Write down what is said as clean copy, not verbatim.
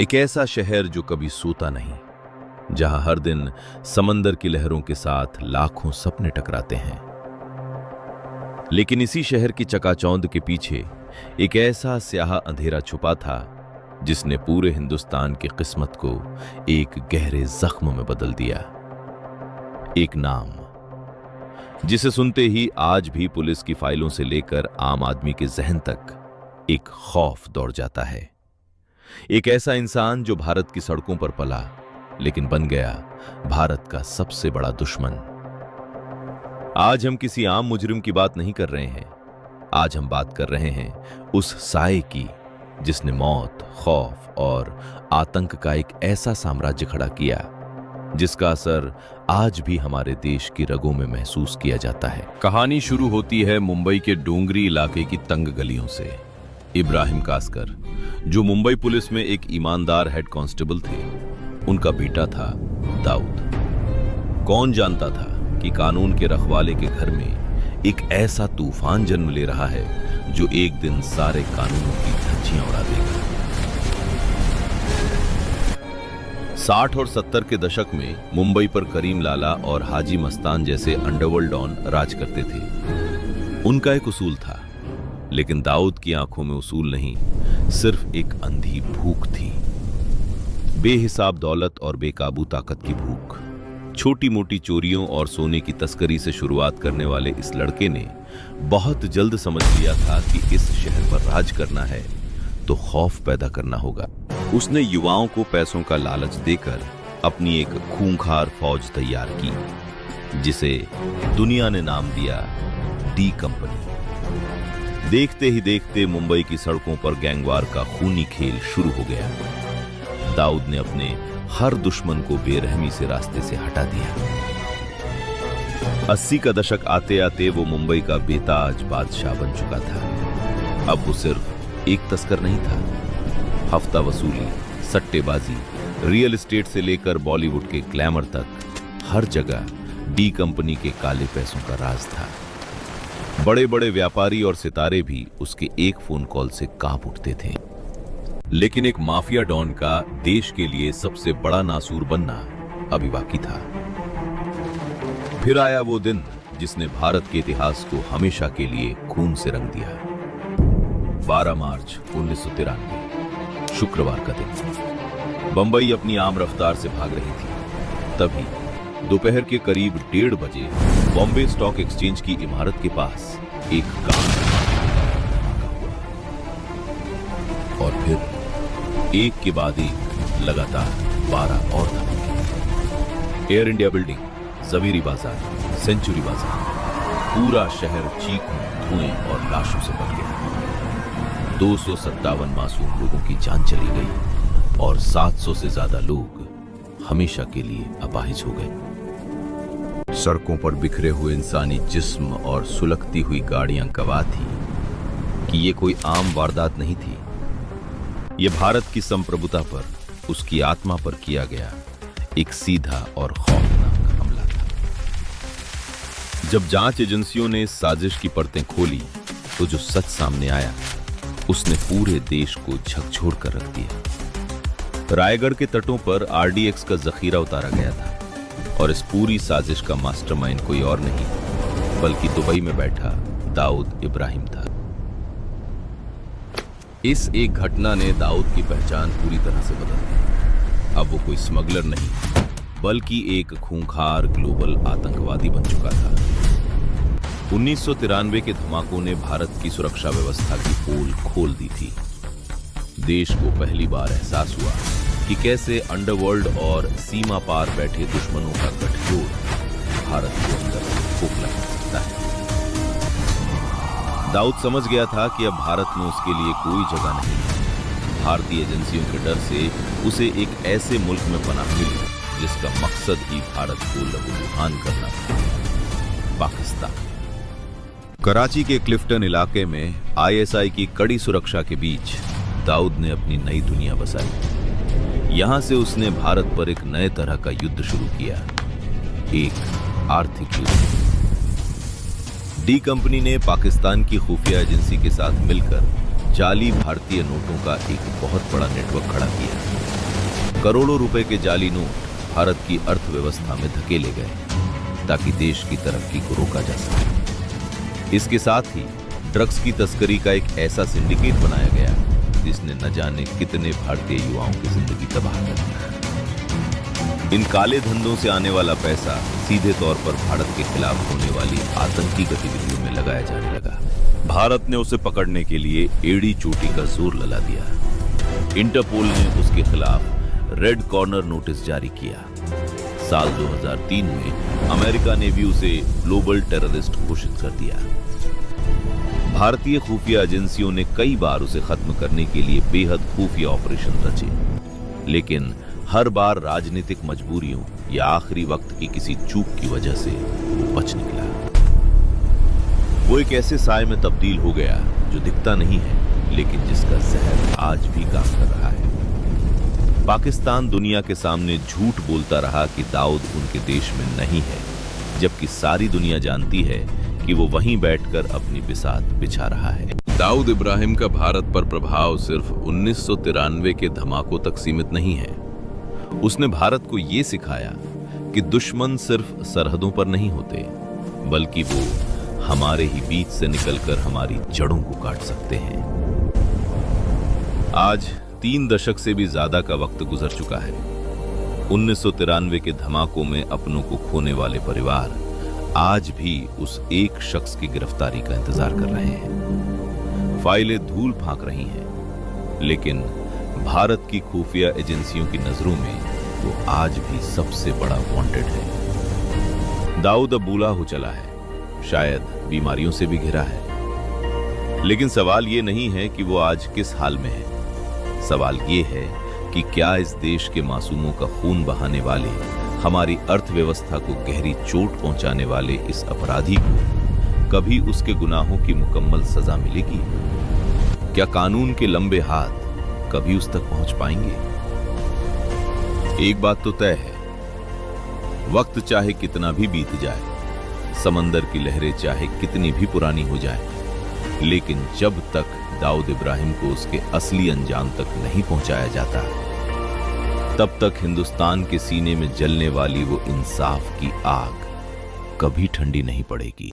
एक ऐसा शहर जो कभी सोता नहीं, जहां हर दिन समंदर की लहरों के साथ लाखों सपने टकराते हैं। लेकिन इसी शहर की चकाचौंध के पीछे एक ऐसा स्याह अंधेरा छुपा था जिसने पूरे हिंदुस्तान की किस्मत को एक गहरे जख्म में बदल दिया। एक नाम जिसे सुनते ही आज भी पुलिस की फाइलों से लेकर आम आदमी के जहन तक एक खौफ दौड़ जाता है। एक ऐसा इंसान जो भारत की सड़कों पर पला लेकिन बन गया भारत का सबसे बड़ा दुश्मन। आज हम किसी आम मुजरिम की बात नहीं कर रहे हैं। आज हम बात कर रहे हैं उस साए की जिसने मौत, खौफ और आतंक का एक ऐसा साम्राज्य खड़ा किया जिसका असर आज भी हमारे देश की रगों में महसूस किया जाता है। कहानी शुरू होती है मुंबई के डोंगरी इलाके की तंग गलियों से। इब्राहिम कासकर, जो मुंबई पुलिस में एक ईमानदार हेड कांस्टेबल थे, उनका बेटा था दाऊद। कौन जानता था कि कानून के रखवाले के घर में एक ऐसा तूफान जन्म ले रहा है जो एक दिन सारे कानूनों की धज्जियां उड़ा देगा। 60 और 70 के दशक में मुंबई पर करीम लाला और हाजी मस्तान जैसे अंडरवर्ल्ड डॉन राज करते थे। उनका एक उसूल था, लेकिन दाऊद की आंखों में उसूल नहीं, सिर्फ एक अंधी भूख थी। बेहिसाब दौलत और बेकाबू ताकत की भूख। छोटी मोटी चोरियों और सोने की तस्करी से शुरुआत करने वाले इस लड़के ने बहुत जल्द समझ लिया था कि इस शहर पर राज करना है तो खौफ पैदा करना होगा। उसने युवाओं को पैसों का लालच देकर अपनी एक खूंखार फौज तैयार की, जिसे दुनिया ने नाम दिया डी कंपनी। देखते ही देखते मुंबई की सड़कों पर गैंगवार का खूनी खेल शुरू हो गया। दाऊद ने अपने हर दुश्मन को बेरहमी से रास्ते से हटा दिया। 80 का दशक आते आते वो मुंबई का बेताज बादशाह बन चुका था। अब वो सिर्फ एक तस्कर नहीं था। हफ्ता वसूली, सट्टेबाजी, रियल एस्टेट से लेकर बॉलीवुड के ग्लैमर तक हर जगह डी कंपनी के काले पैसों का राज था। बड़े बड़े व्यापारी और सितारे भी उसके एक फोन कॉल से कांप उठते थे। लेकिन एक माफिया डॉन का देश के लिए सबसे बड़ा नासूर बनना अभी बाकी था। फिर आया वो दिन जिसने भारत के इतिहास को हमेशा के लिए खून से रंग दिया। 12 मार्च 1993, शुक्रवार का दिन। बंबई अपनी आम रफ्तार से भाग रही थी। तभी दोपहर के करीब 1:30 बजे बॉम्बे स्टॉक एक्सचेंज की इमारत के पास एक कार धमाका हुआ और फिर एक के बाद एक लगातार 12 और धमाके। एयर इंडिया बिल्डिंग, जवेरी बाजार, सेंचुरी बाजार, पूरा शहर चीखों, धुएं और लाशों से भर गया। 257 मासूम लोगों की जान चली गई और 700 से ज्यादा लोग हमेशा के लिए अपाहिज हो गए। सड़कों पर बिखरे हुए इंसानी जिस्म और सुलगती हुई गाड़ियां गवाह थी कि ये कोई आम वारदात नहीं थी। ये भारत की संप्रभुता पर, उसकी आत्मा पर किया गया एक सीधा और खौफनाक हमला था। जब जांच एजेंसियों ने इस साजिश की परतें खोली तो जो सच सामने आया उसने पूरे देश को झकझोर कर रख दिया। रायगढ़ के तटों पर आरडीएक्स का जखीरा उतारा गया था और इस पूरी साजिश का मास्टरमाइंड कोई और नहीं बल्कि दुबई में बैठा दाऊद इब्राहिम था। इस एक घटना ने दाऊद की पहचान पूरी तरह से बदल दी। अब वो कोई स्मगलर नहीं बल्कि एक खूंखार ग्लोबल आतंकवादी बन चुका था। 1993 के धमाकों ने भारत की सुरक्षा व्यवस्था की पोल खोल दी थी। देश को पहली बार एहसास हुआ कि कैसे अंडरवर्ल्ड और सीमा पार बैठे दुश्मनों का गठजोड़ भारत को अंदर से खोखला कर सकता है। दाऊद समझ गया था कि अब भारत में उसके लिए कोई जगह नहीं है। भारतीय एजेंसियों के डर से उसे एक ऐसे मुल्क में पनाह मिली जिसका मकसद ही भारत को लहूलुहान करना था, पाकिस्तान। कराची के क्लिफ्टन इलाके में आईएसआई की कड़ी सुरक्षा के बीच दाऊद ने अपनी नई दुनिया बसाई। यहां से उसने भारत पर एक नए तरह का युद्ध शुरू किया, एक आर्थिक युद्ध। डी कंपनी ने पाकिस्तान की खुफिया एजेंसी के साथ मिलकर जाली भारतीय नोटों का एक बहुत बड़ा नेटवर्क खड़ा किया। करोड़ों रुपए के जाली नोट भारत की अर्थव्यवस्था में धकेले गए ताकि देश की तरक्की को रोका जा सके। इसके साथ ही ड्रग्स की तस्करी का एक ऐसा सिंडिकेट बनाया गया जिसने न जाने कितने भारतीय युवाओं की जिंदगी तबाह कर दी। इन काले धंधों से आने वाला पैसा सीधे तौर पर भारत के खिलाफ होने वाली आतंकी गतिविधियों में लगाया जाने लगा। भारत ने उसे पकड़ने के लिए एड़ी चोटी का जोर लगा दिया। इंटरपोल ने उसके खिलाफ रेड कॉर्नर नोटिस जारी किया। साल 2003 में अमेरिका ने भी उसे ग्लोबल टेररिस्ट घोषित कर दिया। भारतीय खुफिया एजेंसियों ने कई बार उसे खत्म करने के लिए बेहद खुफिया ऑपरेशन रचे, लेकिन हर बार राजनीतिक मजबूरियों या आखिरी वक्त की किसी चूक की वजह से वो बच निकला। वो एक ऐसे साए में तब्दील हो गया जो दिखता नहीं है, लेकिन जिसका जहर आज भी काम कर रहा है। पाकिस्तान दुनिया के सामने झूठ बोलता रहा कि दाऊद उनके देश में नहीं है, जबकि सारी दुनिया जानती है कि वो वहीं बैठकर अपनी बिसात बिछा रहा है। दाऊद इब्राहिम का भारत पर प्रभाव सिर्फ 1993 के धमाकों तक सीमित नहीं है। उसने भारत को ये सिखाया कि दुश्मन सिर्फ सरहदों पर नहीं होते, बल्कि वो हमारे ही बीच से निकलकर हमारी जड़ों को काट सकते हैं। आज 3 दशक से भी ज्यादा का वक्त गुजर चुका है। 1993 के धमाकों में अपनों को खोने वाले परिवार आज भी उस एक शख्स की गिरफ्तारी का इंतजार कर रहे हैं। फाइलें धूल फांक रही हैं, लेकिन भारत की खुफिया एजेंसियों की नजरों में वो आज भी सबसे बड़ा वांटेड है। दाऊद अब बूढ़ा हो चला है, शायद बीमारियों से भी घिरा है, लेकिन सवाल ये नहीं है कि वो आज किस हाल में है। सवाल ये है कि क्या इस देश के मासूमों का खून बहाने वाले, हमारी अर्थव्यवस्था को गहरी चोट पहुंचाने वाले इस अपराधी को कभी उसके गुनाहों की मुकम्मल सजा मिलेगी? क्या कानून के लंबे हाथ कभी उस तक पहुंच पाएंगे? एक बात तो तय है, वक्त चाहे कितना भी बीत जाए, समंदर की लहरें चाहे कितनी भी पुरानी हो जाए, लेकिन जब तक दाऊद इब्राहिम को उसके असली अंजाम तक नहीं पहुंचाया जाता, तब तक हिंदुस्तान के सीने में जलने वाली वो इंसाफ की आग कभी ठंडी नहीं पड़ेगी।